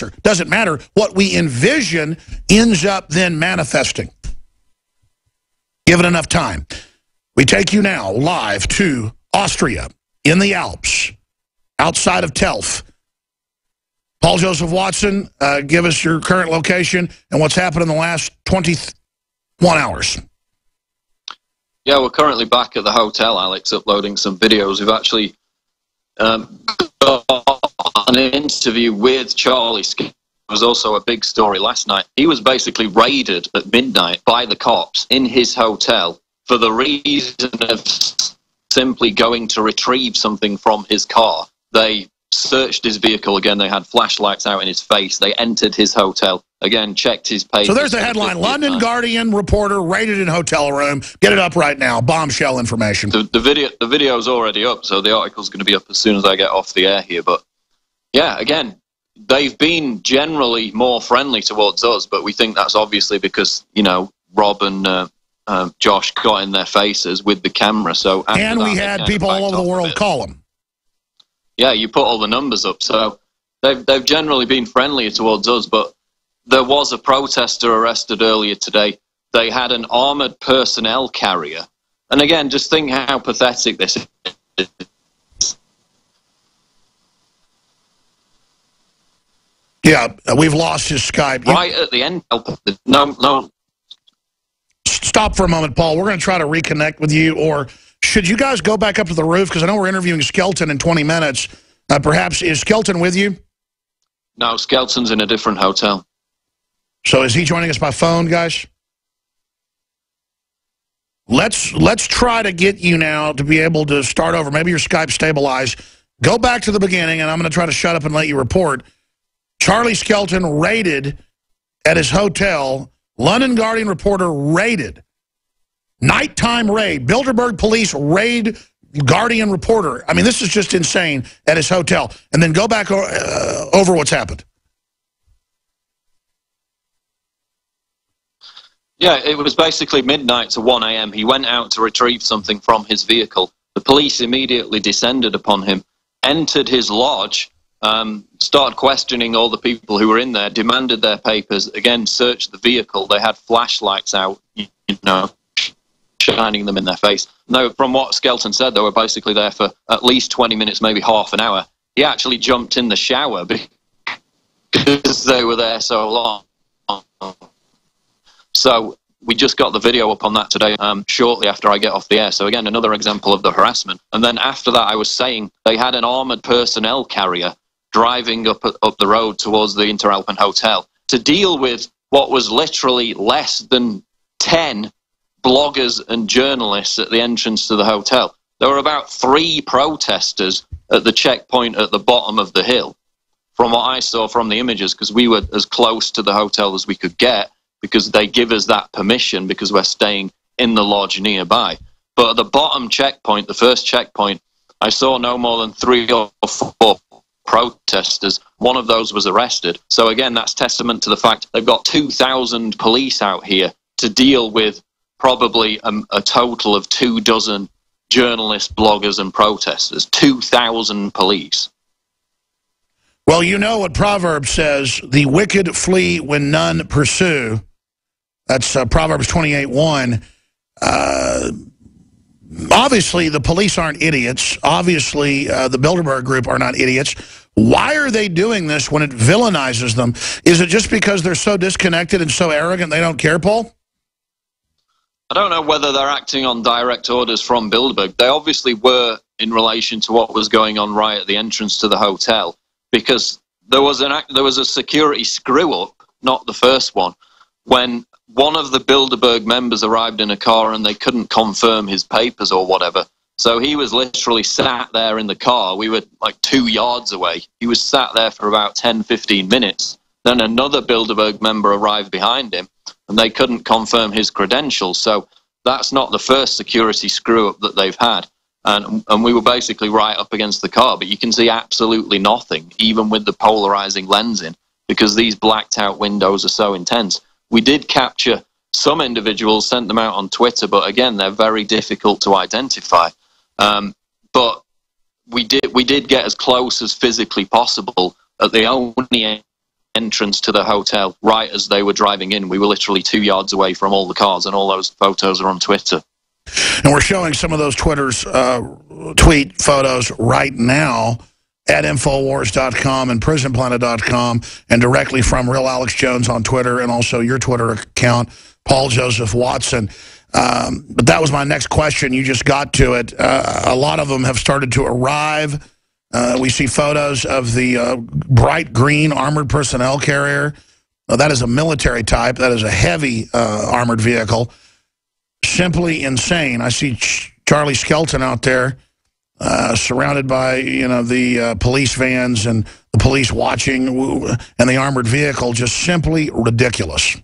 answer. Doesn't matter. What we envision ends up then manifesting. Give it enough time. We take you now live to Austria, in the Alps, outside of Telf. Paul Joseph Watson, give us your current location and what's happened in the last 21 hours. Yeah, we're currently back at the hotel, Alex, uploading some videos. We've actually got an interview with Charlie Skelton. It was also a big story last night. He was basically raided at midnight by the cops in his hotel for the reason of simply going to retrieve something from his car. They searched his vehicle. Again, they had flashlights out in his face. They entered his hotel. Again, checked his papers. So there's the headline. London Guardian reporter raided in hotel room. Get it up right now. Bombshell information. The video's already up, so the article's going to be up as soon as I get off the air here. But yeah, again, they've been generally more friendly towards us, but we think that's obviously because, you know, Rob and Josh got in their faces with the camera. So and we had people all over the world call them. Yeah, you put all the numbers up. So they've generally been friendlier towards us, but there was a protester arrested earlier today. They had an armoured personnel carrier. And again, just think how pathetic this is. Yeah, we've lost his Skype. Right at the end. No. Stop for a moment, Paul. We're going to try to reconnect with you, or should you guys go back up to the roof? Because I know we're interviewing Skelton in 20 minutes. Perhaps, is Skelton with you? No, Skelton's in a different hotel. So is he joining us by phone, guys? Let's try to get you now to be able to start over. Maybe your Skype stabilized. Go back to the beginning, and I'm going to try to shut up and let you report. Charlie Skelton raided at his hotel. London Guardian reporter raided. Nighttime raid. Bilderberg police raid Guardian reporter. I mean, this is just insane at his hotel. And then go back over what's happened. Yeah, it was basically midnight to 1 a.m. He went out to retrieve something from his vehicle. The police immediately descended upon him, entered his lodge, started questioning all the people who were in there, demanded their papers, again, searched the vehicle. They had flashlights out, you know, shining them in their face. No, from what Skelton said, they were basically there for at least 20 minutes, maybe half an hour. He actually jumped in the shower because they were there so long. So we just got the video up on that today, shortly after I get off the air. So again, another example of the harassment. And then after that, I was saying they had an armoured personnel carrier driving up the road towards the Interalpen Hotel to deal with what was literally less than 10 bloggers and journalists at the entrance to the hotel. There were about 3 protesters at the checkpoint at the bottom of the hill, from what I saw from the images, because we were as close to the hotel as we could get, because they give us that permission because we're staying in the lodge nearby. But at the bottom checkpoint, the first checkpoint, I saw no more than 3 or 4 protesters. One of those was arrested. So again, that's testament to the fact they've got 2,000 police out here to deal with probably a total of 24 journalists, bloggers, and protesters. 2,000 police. Well, you know what Proverbs says, the wicked flee when none pursue. That's Proverbs 28:1. Obviously, the police aren't idiots. Obviously, the Bilderberg group are not idiots. Why are they doing this when it villainizes them? Is it just because they're so disconnected and so arrogant they don't care, Paul? I don't know whether they're acting on direct orders from Bilderberg. They obviously were in relation to what was going on right at the entrance to the hotel, because there was a security screw-up, not the first one, when one of the Bilderberg members arrived in a car and they couldn't confirm his papers or whatever. So he was literally sat there in the car. We were like 2 yards away. He was sat there for about 10, 15 minutes. Then another Bilderberg member arrived behind him and they couldn't confirm his credentials. So that's not the first security screw-up that they've had. And we were basically right up against the car, but you can see absolutely nothing, even with the polarizing lens in, because these blacked out windows are so intense. We did capture some individuals, sent them out on Twitter, but again, they're very difficult to identify. But we did get as close as physically possible at the only entrance to the hotel right as they were driving in. We were literally 2 yards away from all the cars, and all those photos are on Twitter. And we're showing some of those Twitter's tweet photos right now at Infowars.com and PrisonPlanet.com, and directly from Real Alex Jones on Twitter, and also your Twitter account, Paul Joseph Watson. But that was my next question. You just got to it. A lot of them have started to arrive. We see photos of the bright green armored personnel carrier. That is a military type. That is a heavy armored vehicle. Simply insane. I see Charlie Skelton out there surrounded by, the police vans and the police watching, and the armored vehicle. Just simply ridiculous.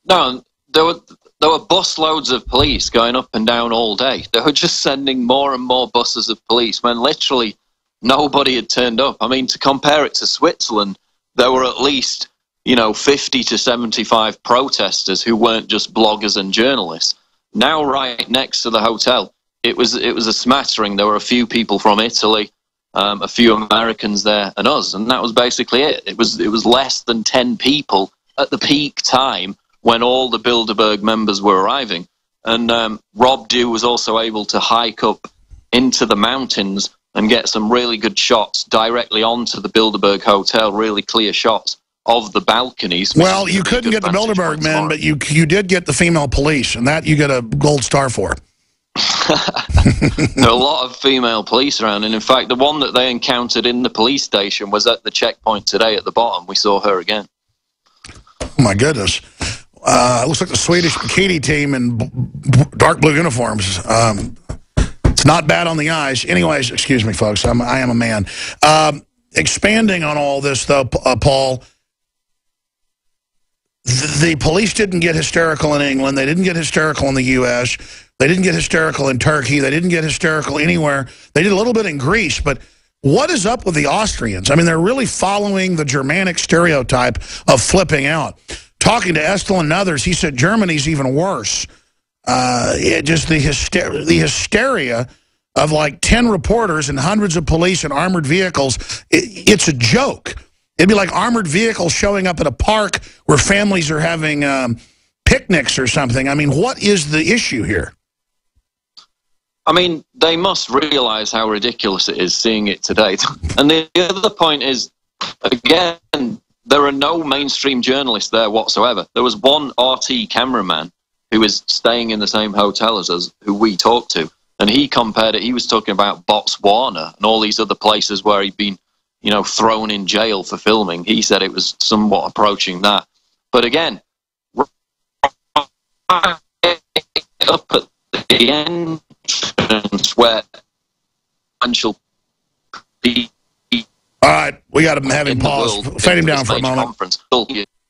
No, there were busloads of police going up and down all day. They were just sending more and more buses of police when literally nobody had turned up. I mean, to compare it to Switzerland, there were at least, 50 to 75 protesters who weren't just bloggers and journalists. Now, right next to the hotel, it was a smattering. There were a few people from Italy, a few Americans there, and us, and that was basically it. It was less than 10 people at the peak time when all the Bilderberg members were arriving. And Rob Dew was also able to hike up into the mountains and get some really good shots directly onto the Bilderberg Hotel, really clear shots of the balconies. Well, you couldn't get the Bilderberg men, but you did get the female police, and that you get a gold star for. There are a lot of female police around, and in fact, the one that they encountered in the police station was at the checkpoint today at the bottom. We saw her again. Oh, my goodness. It looks like the Swedish bikini team in dark blue uniforms. It's not bad on the eyes. Anyways, excuse me, folks. I am a man. Expanding on all this, though, Paul, the police didn't get hysterical in England. They didn't get hysterical in the U.S. They didn't get hysterical in Turkey. They didn't get hysterical anywhere. They did a little bit in Greece, but what is up with the Austrians? I mean, they're really following the Germanic stereotype of flipping out. Talking to Estel and others, he said Germany's even worse. Just the hysteria of like 10 reporters and hundreds of police and armored vehicles. It's a joke. It'd be like armored vehicles showing up at a park where families are having picnics or something. I mean, what is the issue here? I mean, they must realize how ridiculous it is seeing it today. And the other point is, again, there are no mainstream journalists there whatsoever. There was one RT cameraman who was staying in the same hotel as us, who we talked to, and he compared it. He was talking about Botswana and all these other places where he'd been, thrown in jail for filming. He said it was somewhat approaching that. But again, up at the entrance where financial people. All right, we got to have him pause. Fade him down for a moment.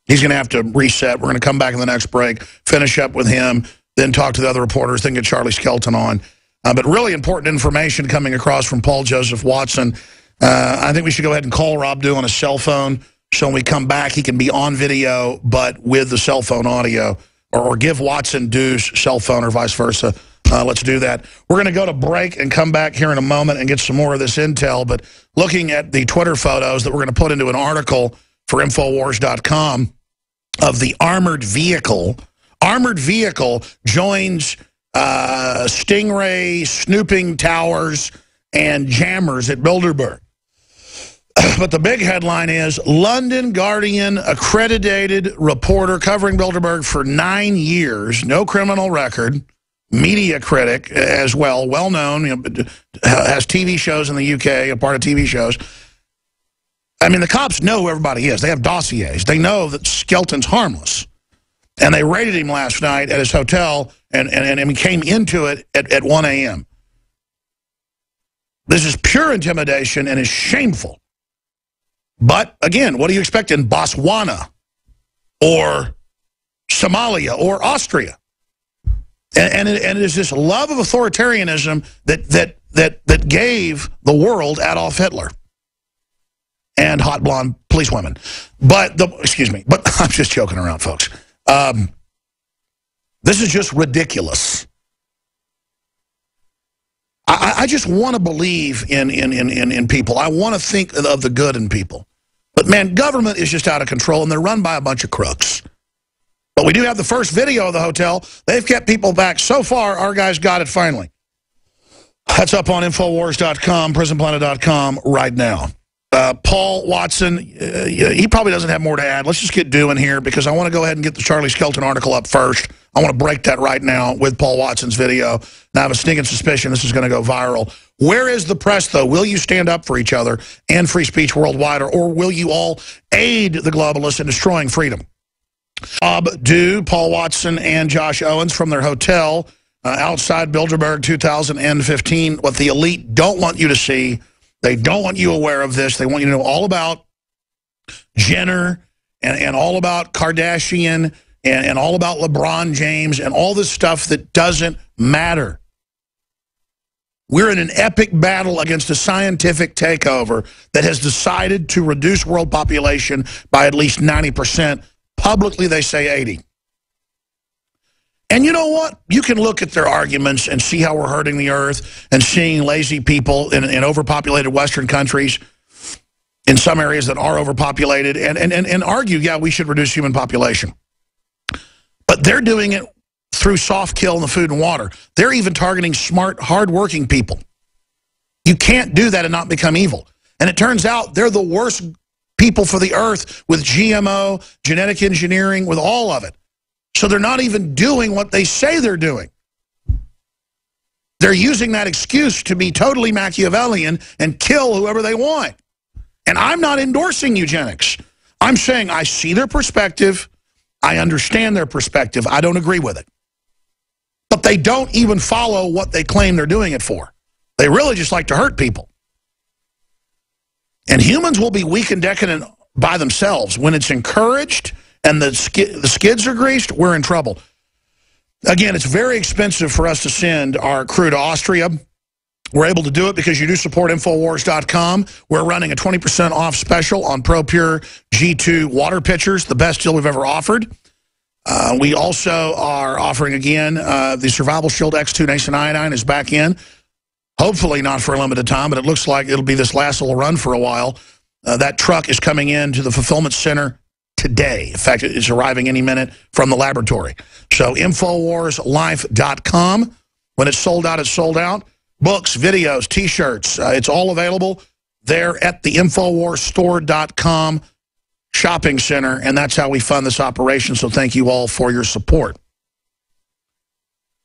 He's going to have to reset. We're going to come back in the next break, finish up with him, then talk to the other reporters, then get Charlie Skelton on. But really important information coming across from Paul Joseph Watson. I think we should go ahead and call Rob Dew on his cell phone, so when we come back, he can be on video, but with the cell phone audio, or give Watson Dew's cell phone or vice versa. Let's do that. We're going to go to break and come back here in a moment and get some more of this intel. But looking at the Twitter photos that we're going to put into an article for Infowars.com of the armored vehicle. Armored vehicle joins Stingray snooping towers and jammers at Bilderberg. But the big headline is London Guardian accredited reporter covering Bilderberg for 9 years, no criminal record, media critic as well, well-known, has TV shows in the UK, a part of TV shows. I mean, the cops know who everybody is. They have dossiers. They know that Skelton's harmless. And they raided him last night at his hotel and he came into it at 1 a.m. This is pure intimidation and is shameful. But, again, what do you expect in Botswana or Somalia or Austria? And it is this love of authoritarianism that gave the world Adolf Hitler and hot blonde police women. But, excuse me, but I'm just joking around, folks. This is just ridiculous. I just want to believe in people. I want to think of the good in people. But, man, government is just out of control, and they're run by a bunch of crooks. But we do have the first video of the hotel. They've kept people back. So far, our guys got it finally. That's up on Infowars.com, PrisonPlanet.com right now. Paul Watson, he probably doesn't have more to add. Let's just get doing here because I want to go ahead and get the Charlie Skelton article up first. I want to break that right now with Paul Watson's video. And I have a sneaking suspicion this is going to go viral. Where is the press, though? Will you stand up for each other and free speech worldwide, or will you all aid the globalists in destroying freedom? Paul Watson and Josh Owens from their hotel outside Bilderberg 2015. What the elite don't want you to see. They don't want you aware of this. They want you to know all about Jenner and all about Kardashian and all about LeBron James and all this stuff that doesn't matter. We're in an epic battle against a scientific takeover that has decided to reduce world population by at least 90%. Publicly, they say 80. And you know what? You can look at their arguments and see how we're hurting the earth and seeing lazy people in overpopulated Western countries, in some areas that are overpopulated, and argue, yeah, we should reduce human population. But they're doing it through soft kill in the food and water. They're even targeting smart, hardworking people. You can't do that and not become evil. And it turns out they're the worst people for the earth with GMO, genetic engineering, with all of it. So they're not even doing what they say they're doing. They're using that excuse to be totally Machiavellian and kill whoever they want. And I'm not endorsing eugenics. I'm saying I see their perspective. I understand their perspective. I don't agree with it. But they don't even follow what they claim they're doing it for. They really just like to hurt people. And humans will be weak and decadent by themselves. When it's encouraged and the skids are greased, we're in trouble. Again, it's very expensive for us to send our crew to Austria. We're able to do it because you do support Infowars.com. We're running a 20% off special on ProPure G2 water pitchers, the best deal we've ever offered. We also are offering, again, the Survival Shield X2 Nascent Iodine is back in. Hopefully not for a limited time, but it looks like it'll be this last little run for a while. That truck is coming into the fulfillment center today. In fact, it's arriving any minute from the laboratory. So InfoWarsLife.com. When it's sold out, it's sold out. Books, videos, T-shirts, it's all available there at the InfoWarsStore.com shopping center, and that's how we fund this operation, so thank you all for your support.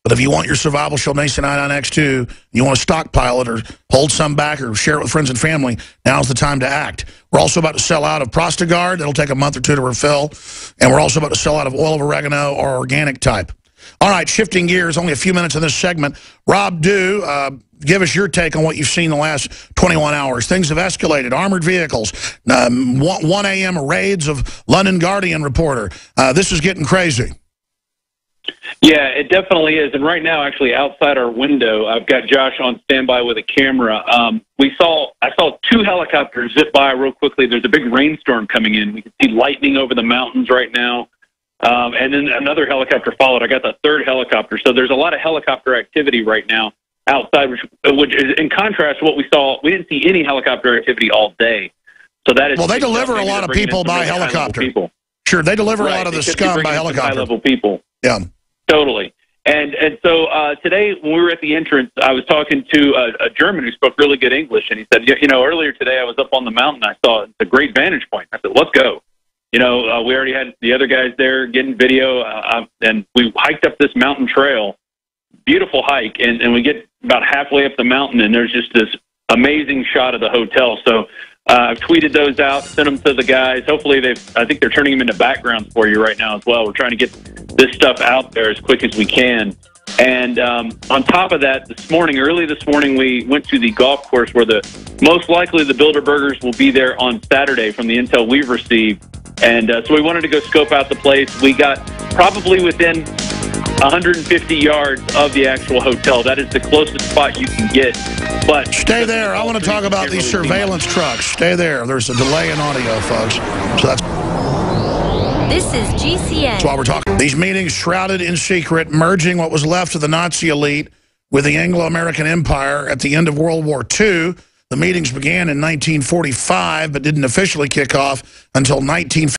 But if you want your Survival Shield Nascent Iodine X2, you want to stockpile it or hold some back or share it with friends and family, now's the time to act. We're also about to sell out of Prostagard. It'll take a month or two to refill. And we're also about to sell out of oil of oregano or organic type. All right, shifting gears, only a few minutes in this segment. Rob Dew, give us your take on what you've seen the last 21 hours. Things have escalated. Armored vehicles, 1 a.m. raids of London Guardian reporter. This is getting crazy. Yeah, it definitely is. And right now, actually, outside our window, I've got Josh on standby with a camera. I saw 2 helicopters zip by real quickly. There's a big rainstorm coming in. We can see lightning over the mountains right now. And then another helicopter followed. I got the 3rd helicopter. So there's a lot of helicopter activity right now outside, which is in contrast to what we saw. We didn't see any helicopter activity all day. So that is well, they deliver a lot of people by helicopter. Sure, they deliver a lot of the scum by helicopter. High-level people. Yeah. Totally. And so today, when we were at the entrance, I was talking to a German who spoke really good English, and he said, you know, earlier today I was up on the mountain. I saw it's a great vantage point. I said, let's go. You know, we already had the other guys there getting video, and we hiked up this mountain trail. Beautiful hike, and we get about halfway up the mountain, and there's just this amazing shot of the hotel. So I've tweeted those out, sent them to the guys. Hopefully, I think they're turning them into backgrounds for you right now as well. We're trying to get this stuff out there as quick as we can. And on top of that, early this morning, we went to the golf course where most likely the Bilderbergers will be there on Saturday from the intel we've received. And so we wanted to go scope out the place. We got probably within 150 yards of the actual hotel. That is the closest spot you can get. But stay there. I want to talk about these surveillance trucks. Stay there. There's a delay in audio, folks. So that's... This is GCN. That's why we're talking. These meetings shrouded in secret, merging what was left of the Nazi elite with the Anglo-American Empire at the end of World War II. The meetings began in 1945, but didn't officially kick off until 1950.